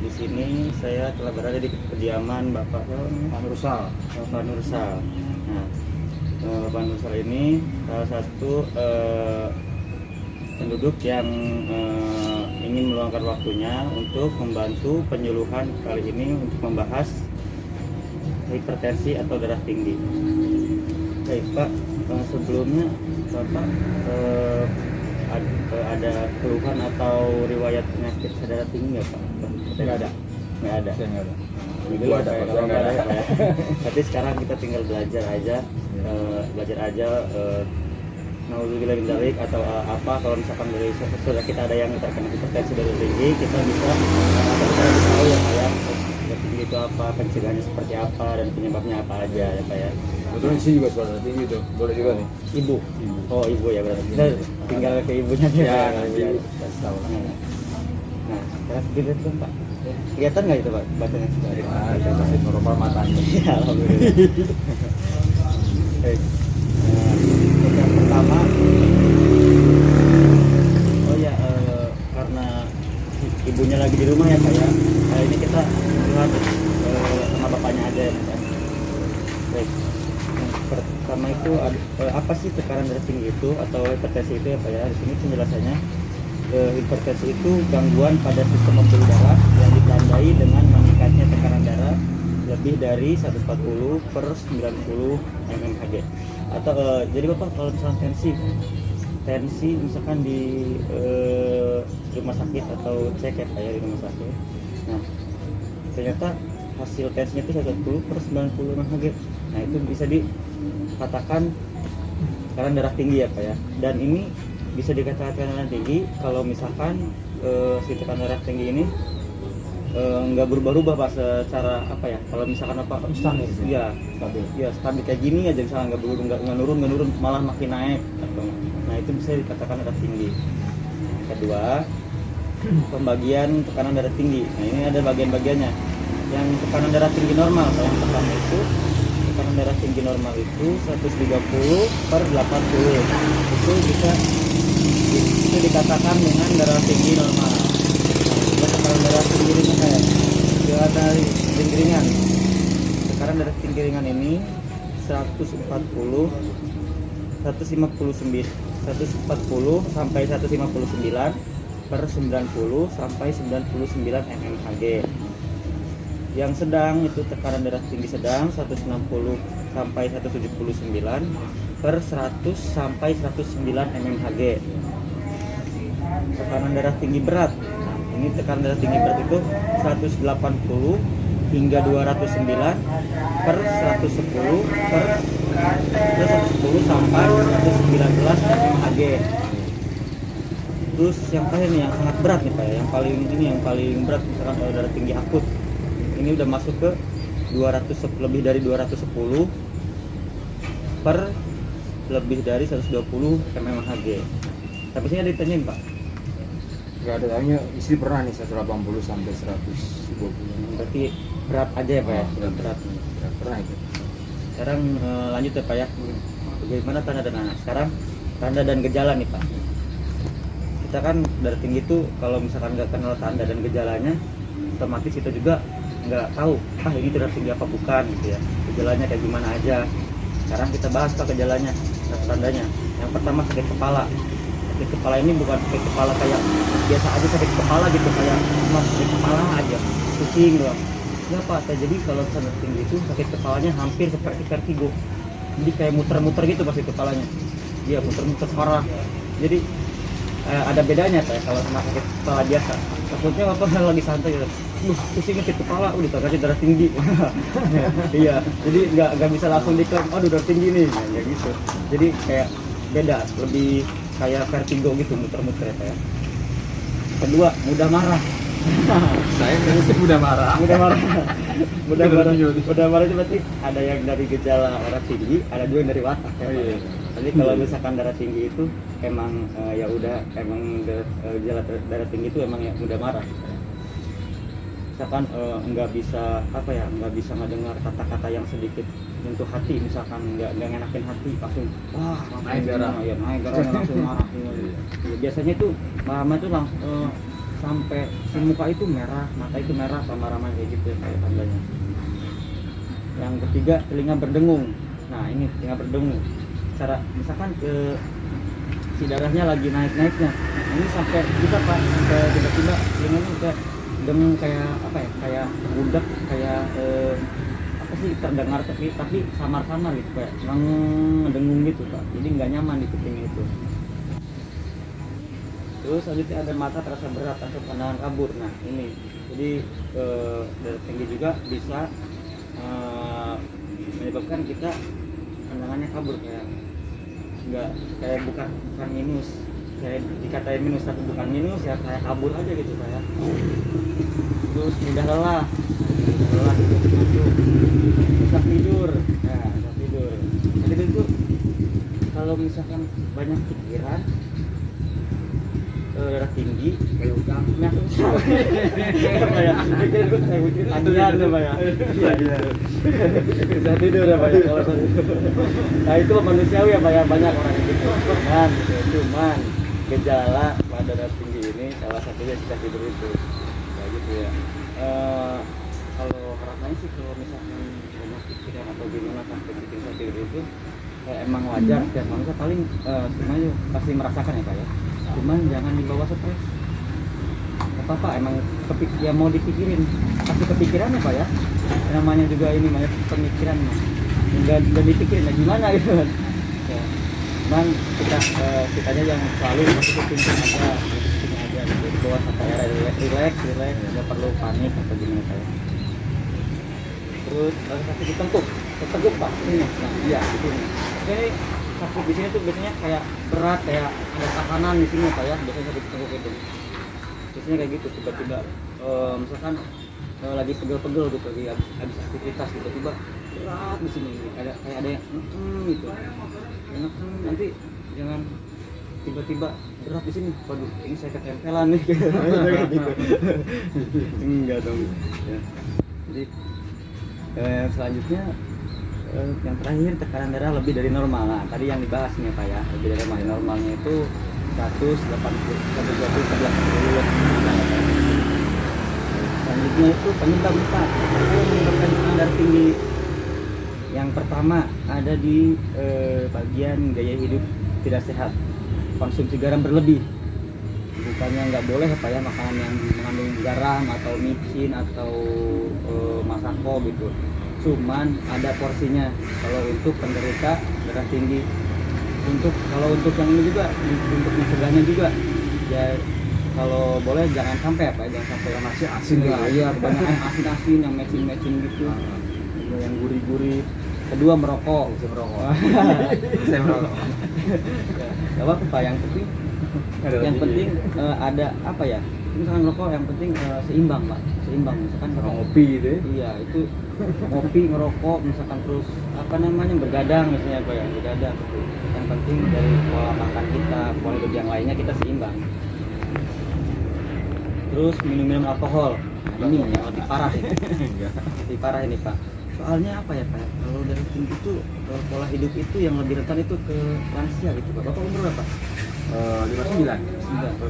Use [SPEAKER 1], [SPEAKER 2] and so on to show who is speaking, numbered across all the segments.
[SPEAKER 1] di sini saya telah berada di kediaman Bapak
[SPEAKER 2] Nursal.
[SPEAKER 1] Bapak Nursal. Nah, Bapak Nursal ini salah satu penduduk yang ingin meluangkan waktunya untuk membantu penyuluhan kali ini untuk membahas hipertensi atau darah tinggi. Baik Pak, sebelumnya Bapak ada keluhan atau riwayat penyakit darah tinggi nggak Pak?
[SPEAKER 2] Nggak ada.
[SPEAKER 1] Nggak ada.
[SPEAKER 2] Saya nggak ada.
[SPEAKER 1] Dulu ada, kalau nggak ada ya, Pak, ya. Tapi sekarang kita tinggal belajar aja, naudzubillah min dzalik atau apa kalau misalkan dari saudara kita ada yang terkena hipertensi darah tinggi, kita bisa tahu ya Pak ya, darah tinggi itu apa, pencegahannya seperti apa dan penyebabnya apa aja ya Pak ya.
[SPEAKER 2] Kebetulan sih juga suara tinggi tuh. Boleh juga nih.
[SPEAKER 1] Ibu. Oh ibu ya berarti. Kita tinggal ke ibunya aja.
[SPEAKER 2] Ya,
[SPEAKER 1] nanti
[SPEAKER 2] kasih tahu.
[SPEAKER 1] Nah, sekarang dilihat dong Pak. Kelihatan nggak itu Pak bacanya?
[SPEAKER 2] Ada masih normal matanya.
[SPEAKER 1] Ya alhamdulillah. Baik. Untuk yang pertama, oh ya karena ibunya lagi di rumah ya Pak ya. Kali ini kita melihat sama bapaknya aja ya Pak. Baik. Yang pertama itu apa sih tekanan darah tinggi itu atau hipertensi itu ya Pak ya? Di sini penjelasannya hipertensi itu gangguan pada sistem pembuluh darah yang ditandai dengan meningkatnya tekanan darah lebih dari 140 per 90 mmHg. Atau jadi Bapak kalau misalnya tensi misalkan di rumah sakit atau cek ya Pak ya di rumah sakit. Nah, ternyata hasil tensinya itu 140 per 90 mmHg. Nah, itu bisa dikatakan tekanan darah tinggi ya Pak ya. Dan ini bisa dikatakan tekanan tinggi kalau misalkan si tekanan darah tinggi ini nggak berubah-ubah Pak secara apa ya, kalau misalkan apa
[SPEAKER 2] Stabil.
[SPEAKER 1] iya stabil, ya stabil kayak gini aja, misalnya nggak nurun malah makin naik atau, nah itu bisa dikatakan darah tinggi. Kedua, pembagian tekanan darah tinggi. Nah ini ada bagian-bagiannya. Yang tekanan darah tinggi normal, yang pertama itu tekanan darah tinggi normal itu 130 per 80 itu bisa itu dikatakan dengan darah tinggi normal. Tekanan darah tinggi ringan kayak dari ringan. Tekanan darah tinggi ringan ini 140 sampai 159 per 90 sampai 99 mmHg. Yang sedang itu tekanan darah tinggi sedang 160 sampai 179 per 100 sampai 109 mmHg. Tekanan darah tinggi berat. Nah, ini tekanan darah tinggi berat itu 180 hingga 209 per 110 per 110 sampai 119 mmHg. Terus yang terakhir nih yang sangat berat nih Pak ya, yang paling berat misalkan kalau darah tinggi akut. Ini udah masuk ke 200 lebih dari 210 per lebih dari 120 mmHg. Tapi saya ditanyain Pak.
[SPEAKER 2] Nggak ada tanya, istri pernah nih 180 sampai 120.
[SPEAKER 1] Berarti berat aja ya Pak ya? Berat.
[SPEAKER 2] Pernah itu.
[SPEAKER 1] Sekarang lanjut ya Pak ya. Bagaimana tanda dan sekarang tanda dan gejala nih Pak. Kita kan darah tinggi itu kalau misalkan nggak kenal tanda dan gejalanya, otomatis kita juga nggak tahu ini darah tinggi apa bukan gitu ya. Gejalanya kayak gimana aja. Sekarang kita bahas Pak gejalanya, tandanya. Yang pertama sakit kepala. Sakit kepala ini bukan sakit kepala kayak biasa aja sakit kepala gitu, kayak cuma sakit kepala aja, pusing doang. Ya Pak, jadi kalau darah tinggi itu sakit kepalanya hampir seperti vertigo. Jadi kayak muter-muter gitu pas kepalanya. Dia muter-muter parah. Jadi ada bedanya Pak kalau sama sakit kepala biasa. Takutnya Bapak lagi santai gitu. Pusing sakit kepala, udah takutnya darah tinggi. Iya, jadi nggak bisa langsung diklaim, aduh darah tinggi nih, ya gitu. Jadi kayak beda, lebih kayak vertigo gitu, muter-muter ya Pak ya. Kedua, mudah marah.
[SPEAKER 2] Saya udah marah.
[SPEAKER 1] Mudah marah itu berarti ada yang dari gejala darah tinggi, ada juga yang dari watak ya Pak.
[SPEAKER 2] Iya.
[SPEAKER 1] Jadi kalau misalkan darah tinggi itu emang ya udah emang gejala darah tinggi itu emang ya mudah marah. Misalkan nggak bisa ngedengar kata-kata yang sedikit menyentuh hati, misalkan nggak ngenakin hati, langsung wah naik darahnya langsung marah. Ya, biasanya itu marahnya itu sampai si muka itu merah, mata itu merah sama ramai kayak gitu ya kayak tandanya. Yang ketiga, telinga berdengung. Nah ini telinga berdengung. Cara misalkan ke si darahnya lagi naik-naiknya, nah, ini sampai bisa pak, sampai tiba-tiba telinganya udah dengung kayak apa ya, kayak budak, kayak apa sih terdengar tapi samar-samar gitu, kayak dengung gitu pak. Jadi nggak nyaman di kuping itu. Terus selanjutnya ada mata terasa berat atau pandangan kabur. Nah ini jadi darah tinggi juga bisa menyebabkan kita pandangannya kabur, kayak nggak, kayak bukan minus, kayak dikatain minus tapi bukan minus ya, kayak kabur aja gitu kayak. Terus mudah lelah gitu, susah tidur. Nah susah tidur, jadi itu kalau misalkan banyak pikiran, darah tinggi
[SPEAKER 2] kayak utang.
[SPEAKER 1] nah apa ya, pikiran gue kayak mikir tagihan apa ya, susah tidur apa ya kalau nah itu manusiawi apa ya, banyak orang yang gitu. Cuman gejala pada darah tinggi ini salah satunya susah tidur itu kayak gitu ya. Kalau harapannya sih kalau misalkan banyak pikiran atau gimana sampai bikin susah tidur itu emang wajar, setiap manusia paling semuanya pasti merasakan ya pak ya. Cuman jangan dibawa stres, nggak apa-apa, emang ya mau dipikirin pasti kepikiran ya pak ya, namanya juga ini banyak pemikiran, nggak dipikirin lah gimana gitu kan ya. Cuman kitanya yang selalu positif aja gitu, dibawa santai aja, relax, nggak perlu panik atau gimana kayak. Terus sakit diteguk pak ini, nah iya itu ini sakit di sini tuh biasanya kayak berat, kayak ada tekanan di sini pak ya, biasanya sakit diteguk itu biasanya kayak gitu. Tiba-tiba misalkan lagi pegel-pegel gitu, lagi habis aktivitas tiba-tiba berat di sini, kayak ada yang gitu, nanti jangan tiba-tiba berat di sini, waduh ini saya ketempelan nih kayak gitu. Enggak dong ya. Jadi selanjutnya yang terakhir, tekanan darah lebih dari normal. Nah tadi yang dibahas nih pak ya, lebih dari normal. Normalnya itu 180 selanjutnya itu penyebab empat yang menyebabkan tekanan darah tinggi. Yang pertama ada di bagian gaya hidup tidak sehat, konsumsi garam berlebih. Bukannya nggak boleh apa ya makanan yang mengandung garam atau micin atau masako gitu, cuman ada porsinya kalau untuk penderita darah tinggi. Kalau untuk yang ini juga, untuk mencegahnya juga ya, kalau boleh jangan sampai apa ya, jangan sampai yang masih asin lah ya, kebanyakan asin yang mecin gitu, yang gurih. Kedua merokok. Saya merokok. Ya, gak apa-apa, yang penting ada apa ya, misalkan rokok yang penting seimbang pak, misalkan
[SPEAKER 2] ngopi gitu ya.
[SPEAKER 1] Iya itu ngopi, ngerokok misalkan, terus apa namanya begadang misalnya apa ya, begadang gitu. Yang penting dari pola makan kita, pola hidup yang lainnya kita seimbang. Terus minum alkohol, nah, ini yang lebih parah ini. Lebih parah ini pak, soalnya apa ya pak, kalau dari tinggi itu pola hidup itu yang lebih rentan itu ke lansia gitu pak. Bapak umur berapa?
[SPEAKER 2] 59.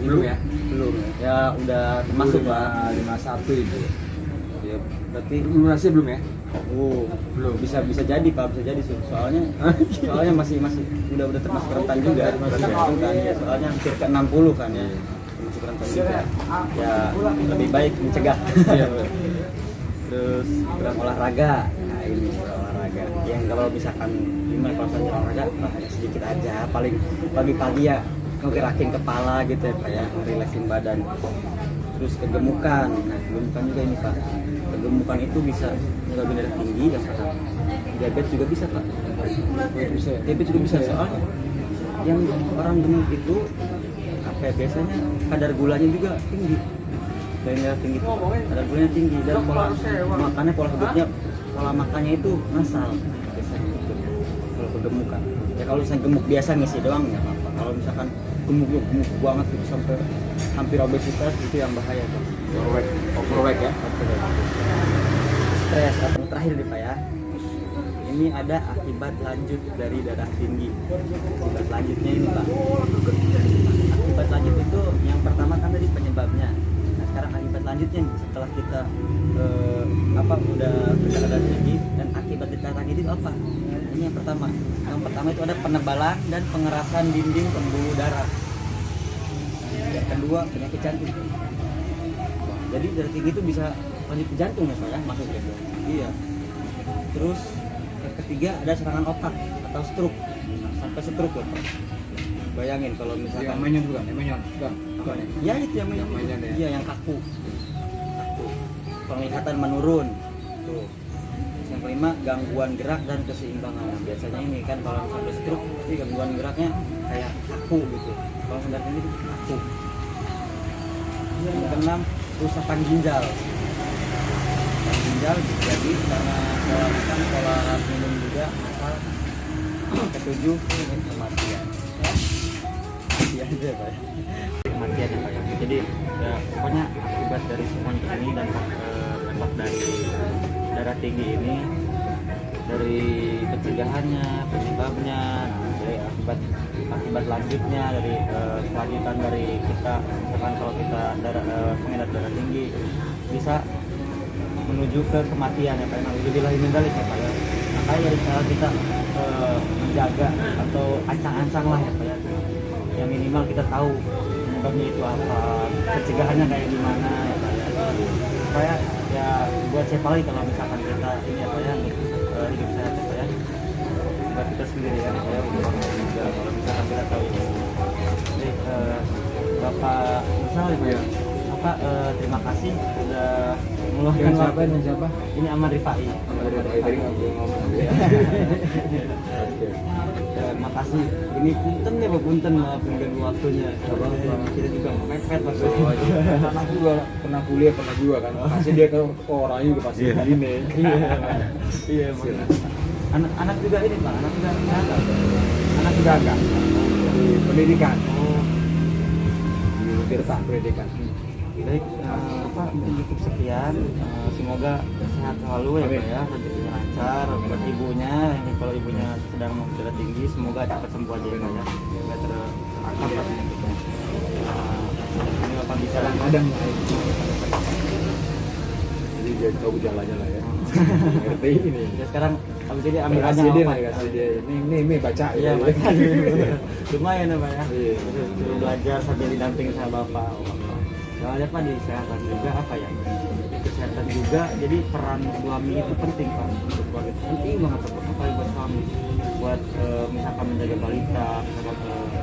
[SPEAKER 2] Belum ya?
[SPEAKER 1] Belum ya, udah termasuk pak.
[SPEAKER 2] 51 itu
[SPEAKER 1] Ya, berarti
[SPEAKER 2] lunasnya belum ya?
[SPEAKER 1] belum bisa jadi pak, bisa jadi sih, soalnya masih udah termasuk rentan juga, soalnya hampir ke 60 kan ya, termasuk rentan juga ya, lebih baik mencegah. Terus kurang olahraga, nah ini olahraga yang kalau misalkan gimana, kalau saya olahraga sedikit aja, paling pagi-pagi ya ngegerakin kepala gitu ya pak ya, relaxing badan. Terus kegemukan, nah kegemukan juga ini pak, kegemukan itu bisa menyebabkan darah tinggi dan diabetes juga bisa pak. Diabetes juga bisa, soalnya yang orang gemuk itu apa ya, biasanya kadar gulanya juga tinggi, dan darah tinggi itu kadar gulanya tinggi, dan pola makannya itu ngasal biasanya gitu. Kalau kegemukan ya, kalau misalnya gemuk biasa ngisi doang ya apa, kalau misalkan gemuk banget itu sampai hampir obesitas, itu yang bahaya pak.
[SPEAKER 2] Overweight ya.
[SPEAKER 1] Stres. Yang terakhir nih pak ya, ini ada akibat lanjut dari darah tinggi. Akibat lanjutnya ini pak, akibat lanjut itu yang pertama kan tadi penyebabnya, akibat lanjutnya setelah kita udah berdarah darah tinggi dan akibat darah tinggi itu apa? Ini yang pertama itu ada penebalan dan pengerasan dinding pembuluh darah. Yang kedua penyakit jantung. Jadi darah tinggi itu bisa lanjut ke jantung ya Pak ya, masuknya. Iya. Terus yang ketiga ada serangan otak atau stroke, sampai stroke ya Pak. Bayangin kalau misalkan
[SPEAKER 2] Yang mainnya bukan, bukan.
[SPEAKER 1] ya itu yang
[SPEAKER 2] Yang mainnya ya.
[SPEAKER 1] iya yang kaku. Penglihatan menurun. Tuh. Yang kelima gangguan gerak dan keseimbangan. Nah, biasanya ini kan kalau sampai stroke itu gangguan geraknya kayak kaku gitu. Kalau darah tinggi itu kaku. Yang keenam kerusakan ginjal. Ginjal jadi karena pola makan, pola minum juga asal. Ketujuh kematian. Kematian aja Pak ya. Kematian ya Pak ya. Jadi ya pokoknya akibat dari semuanya ini dan dampak dari darah tinggi ini, dari pencegahannya, penyebabnya, dari akibat lanjutnya, dari kelanjutan dari kita misalkan kalau kita mengidap darah tinggi bisa menuju ke kematian ya Pak. Alhamdulillah ini balik ya Pak ya. Makanya dari cara kita menjaga atau ancang-ancang lah ya Pak ya. Yang minimal kita tahu penyebabnya itu apa, pencegahannya kayak gimana ya Pak ya. Supaya ya buat siapa lagi kalau misalkan kita ini apa ya hidup sehat apa ya. Buat kita sendiri ya Pak ya, juga kalau misalkan kita tahu ini. Jadi Bapak Nusal ya Pak ya. Bapak terima kasih sudah meluangkan waktu.
[SPEAKER 2] Siapa?
[SPEAKER 1] Ini Ahmad Rifai.
[SPEAKER 2] Tadi ngomong.
[SPEAKER 1] Terima kasih. Ini punten ya Pak, punten maafin ganggu waktunya. Kita juga mepet Pak.
[SPEAKER 2] Anak juga pernah kuliah juga kan. Pasti dia ke orang juga pasti begini.
[SPEAKER 1] Iya. Anak juga ini Pak, anak juga enggak. Anak juga enggak.
[SPEAKER 2] Di pendidikan. Di Tirta pendidikan.
[SPEAKER 1] Baik, Pak, cukup sekian. Semoga sehat selalu ya Pak ya, rezekinya lancar. Buat ibunya, ini kalau ibunya sedang darah tinggi, semoga cepat sembuh aja ya Pak ya. Nggak terangkat Pak penyakitnya. Ini Bapak bisa
[SPEAKER 2] Kadang jadi dia tahu jalannya lah ya. Ngerti ini.
[SPEAKER 1] Ya sekarang habis ini ambil aja
[SPEAKER 2] Kasih dia
[SPEAKER 1] Pak.
[SPEAKER 2] lah, kasih dia. Nih baca
[SPEAKER 1] Iya,
[SPEAKER 2] ya.
[SPEAKER 1] baca. Lumayan ya Pak ya.
[SPEAKER 2] Iya.
[SPEAKER 1] Suruh belajar sambil didamping sama Bapak. Soalnya Pak di kesehatan juga apa ya? Di kesehatan juga, jadi peran suami itu penting Pak untuk keluarga. Penting banget Pak, apalagi buat suami. Buat misalkan menjaga balita, misalkan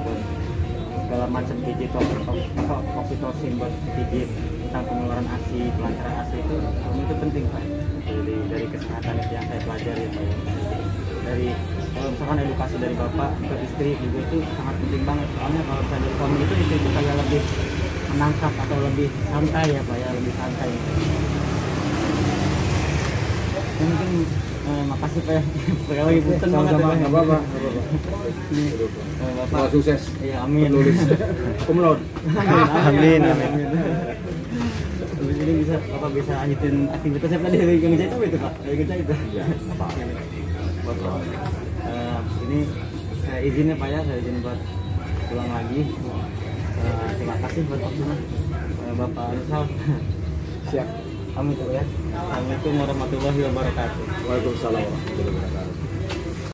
[SPEAKER 1] buat segala macam pijit, oksitosin buat pijit, tentang pengeluaran ASI, pelancaran ASI itu penting Pak. Dari kesehatan itu yang saya pelajari Pak ya. Dari kalau misalkan edukasi dari Bapak ke istri juga itu sangat penting banget. Soalnya kalau misalnya dari suami itu istri itu kayak lebih menangkap atau lebih santai ya Pak ya, lebih santai. Ya, mungkin makasih Pak ya. Sekali lagi punten banget ya Pak.
[SPEAKER 2] Enggak apa-apa.
[SPEAKER 1] Ini Bapak
[SPEAKER 2] Sukses.
[SPEAKER 1] Iya, amin.
[SPEAKER 2] Penulis. Kumlot.
[SPEAKER 1] Amin. Habis ini Bapak bisa lanjutin aktivitasnya tadi dari kerja itu Pak. Dari kerja itu.
[SPEAKER 2] Iya, apa?
[SPEAKER 1] Bapak. Ini saya izinnya Pak ya, saya izin buat pulang lagi. Terima kasih buat waktunya Bapak Nusal.
[SPEAKER 2] Siap.
[SPEAKER 1] Amin ya. Assalamualaikum warahmatullahi wabarakatuh.
[SPEAKER 2] Waalaikumsalam warahmatullahi wabarakatuh.